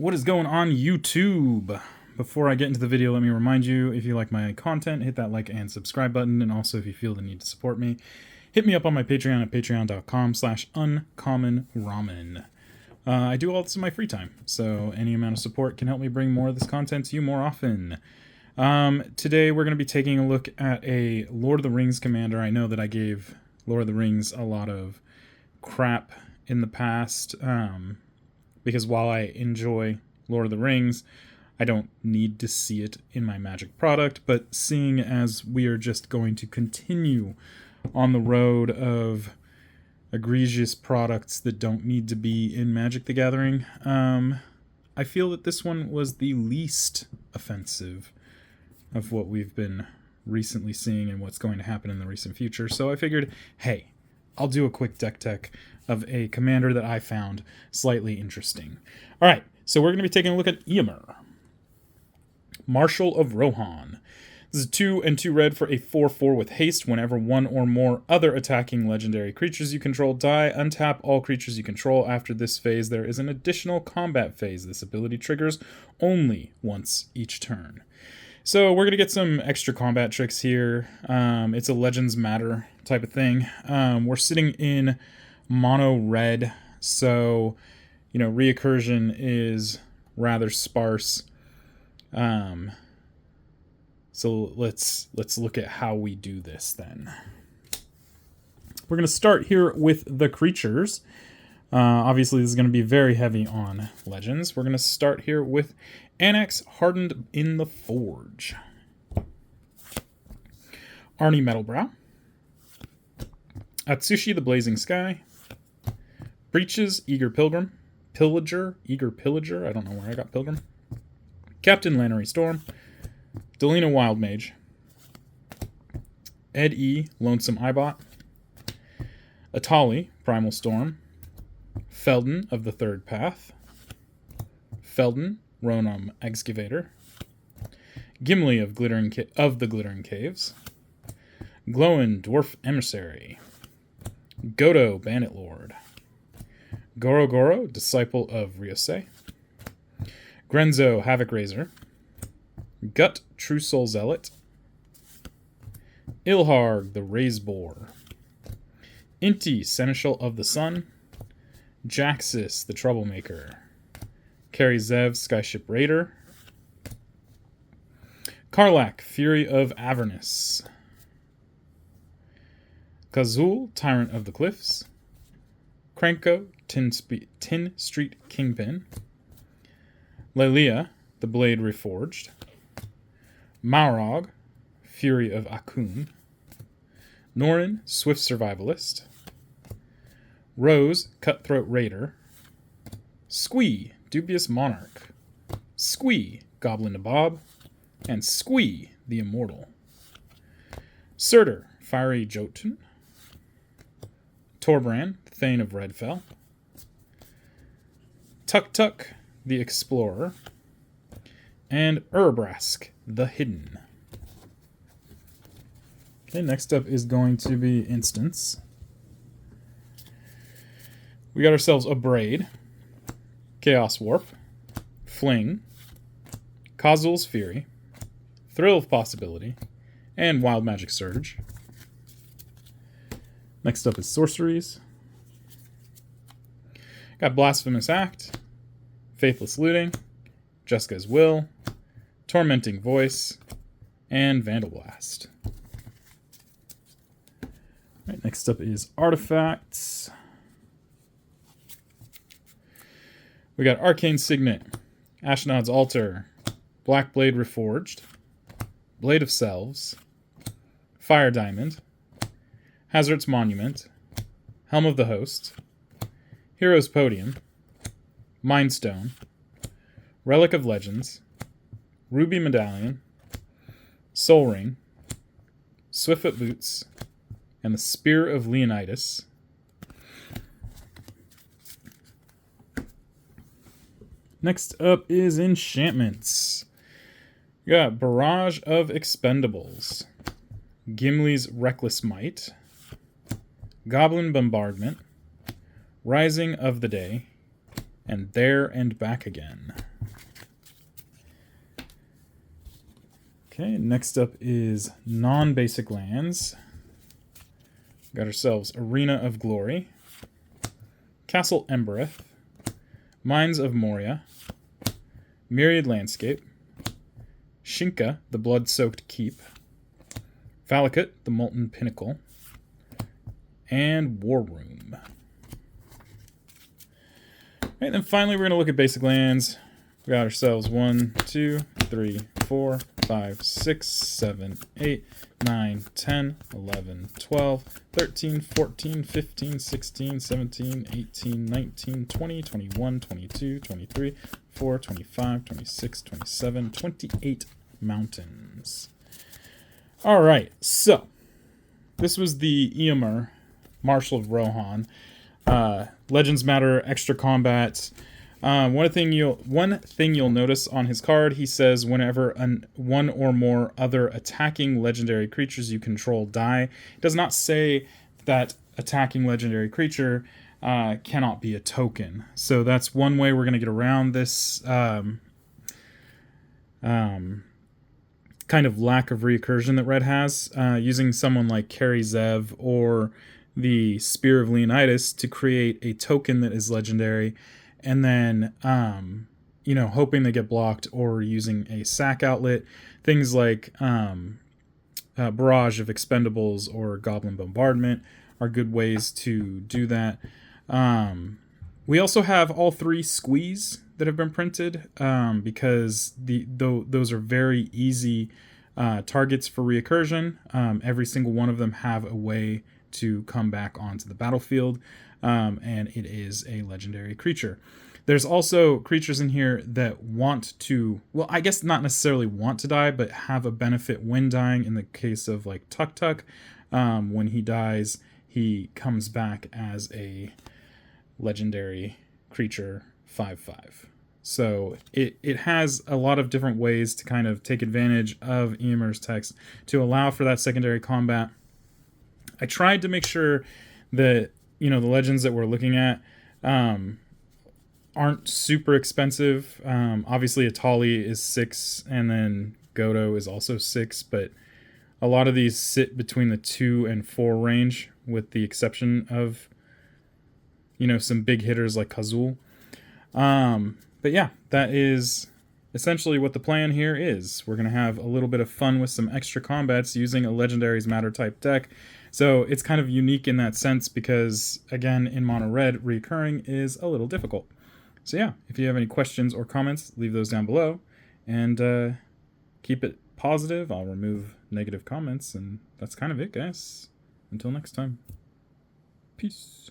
What is going on, YouTube? Before I get into the video, let me remind you, if you like my content, hit that like and subscribe button, and also if you feel the need to support me, hit me up on my Patreon at patreon.com/uncommonramen. I do all this in my free time, so any amount of support can help me bring more of this content to you more often. Today we're going to be taking a look at a Lord of the Rings commander. I know that I gave Lord of the Rings a lot of crap in the past, because while I enjoy Lord of the Rings, I don't need to see it in my Magic product, but seeing as we are just going to continue on the road of egregious products that don't need to be in Magic the Gathering, I feel that this one was the least offensive of what we've been recently seeing and what's going to happen in the recent future. So I figured, hey, I'll do a quick deck tech of a commander that I found slightly interesting. All right, so we're going to be taking a look at Eomer, Marshal of Rohan. This is 2 and 2 red for a 4/4 with haste. Whenever one or more other attacking legendary creatures you control die, untap all creatures you control. After this phase, there is an additional combat phase. This ability triggers only once each turn. So we're going to get some extra combat tricks here. It's a Legends Matter type of thing. We're sitting in mono red, so, recursion is rather sparse. So let's look at how we do this then. We're going to start here with the creatures. Obviously, this is going to be very heavy on Legends. We're going to start here with Annex Hardened in the Forge, Arnie Metalbrow, Atsushi the Blazing Sky, Breaches Eager Pilgrim, Eager Pillager, I don't know where I got Pilgrim, Captain Lannery Storm, Delina Wild Mage, Ed E. Lonesome Eyebot, Atali Primal Storm, Felden of the Third Path, Felden Ronom Excavator, Gimli of the Glittering Caves, Glowin Dwarf Emissary, Godo Bandit Lord, Goro Disciple of Ryosei, Grenzo Havoc Razor, Gut True Soul Zealot, Ilharg the Razeboar, Inti Seneschal of the Sun, Jaxis the Troublemaker, Kari Zev Skyship Raider, Karlak Fury of Avernus, Kazul Tyrant of the Cliffs, Krenko Tin Street Kingpin, Lelia the Blade Reforged, Maurog Fury of Akun, Norin Swift Survivalist, Rose Cutthroat Raider, Squee Dubious Monarch, Squee Goblin Nabob, and Squee the Immortal, Surtur Fiery Jotun, Torbran Thane of Redfell, Tuk the Explorer, and Urbrask the Hidden. Okay, next up is going to be Instants. We got ourselves a Braid, Chaos Warp, Fling, Kazul's Fury, Thrill of Possibility, and Wild Magic Surge. Next up is Sorceries. Got Blasphemous Act, Faithless Looting, Jessica's Will, Tormenting Voice, and Vandal Blast. Right, next up is Artifacts. We got Arcane Signet, Ashnod's Altar, Black Blade Reforged, Blade of Selves, Fire Diamond, Hazard's Monument, Helm of the Host, Hero's Podium, Mind Stone, Relic of Legends, Ruby Medallion, Soul Ring, Swiftfoot Boots, and the Spear of Leonidas. Next up is Enchantments. We got Barrage of Expendables, Gimli's Reckless Might, Goblin Bombardment, Rising of the Day, and There and Back Again. Okay, next up is non-basic lands. Got ourselves Arena of Glory, Castle Embereth, Mines of Moria, Myriad Landscape, Shinka, the Blood-Soaked Keep, Valakut, the Molten Pinnacle, and War Room. Alright, then finally we're going to look at basic lands. We got ourselves 1, 2, 3, 4, 5, 6, 7, 8, 9, 10, 11, 12, 13, 14, 15, 16, 17, 18, 19, 20, 21, 22, 23, 24, 25, 26, 27, 28 mountains. Alright, so this was the Eomer, Marshal of Rohan. Legends Matter, extra combat. One thing you'll notice on his card, he says whenever one or more other attacking legendary creatures you control die. It does not say that attacking legendary creature cannot be a token. So that's one way we're going to get around this kind of lack of recursion that Red has, using someone like Kari or the Spear of Leonidas to create a token that is legendary, and then hoping they get blocked, or using a sack outlet. Things like Barrage of Expendables or Goblin Bombardment are good ways to do that. We also have all 3 Squees that have been printed, because those are very easy targets for recursion. Every single one of them have a way to come back onto the battlefield, and it is a legendary creature. There's also creatures in here that want to, well, I guess not necessarily want to die, but have a benefit when dying. In the case of like Tuk Tuk, when he dies, he comes back as a legendary creature 5/5. So it has a lot of different ways to kind of take advantage of Eomer's text to allow for that secondary combat. I tried to make sure that, the legends that we're looking at aren't super expensive. Obviously, Atali is 6, and then Godo is also 6, but a lot of these sit between the 2 and 4 range, with the exception of, some big hitters like Kazul. But yeah, that is essentially what the plan here is. We're going to have a little bit of fun with some extra combats using a Legendaries Matter type deck. So it's kind of unique in that sense because, again, in mono red, recurring is a little difficult. So yeah, if you have any questions or comments, leave those down below. And keep it positive. I'll remove negative comments. And that's kind of it, guys. Until next time. Peace.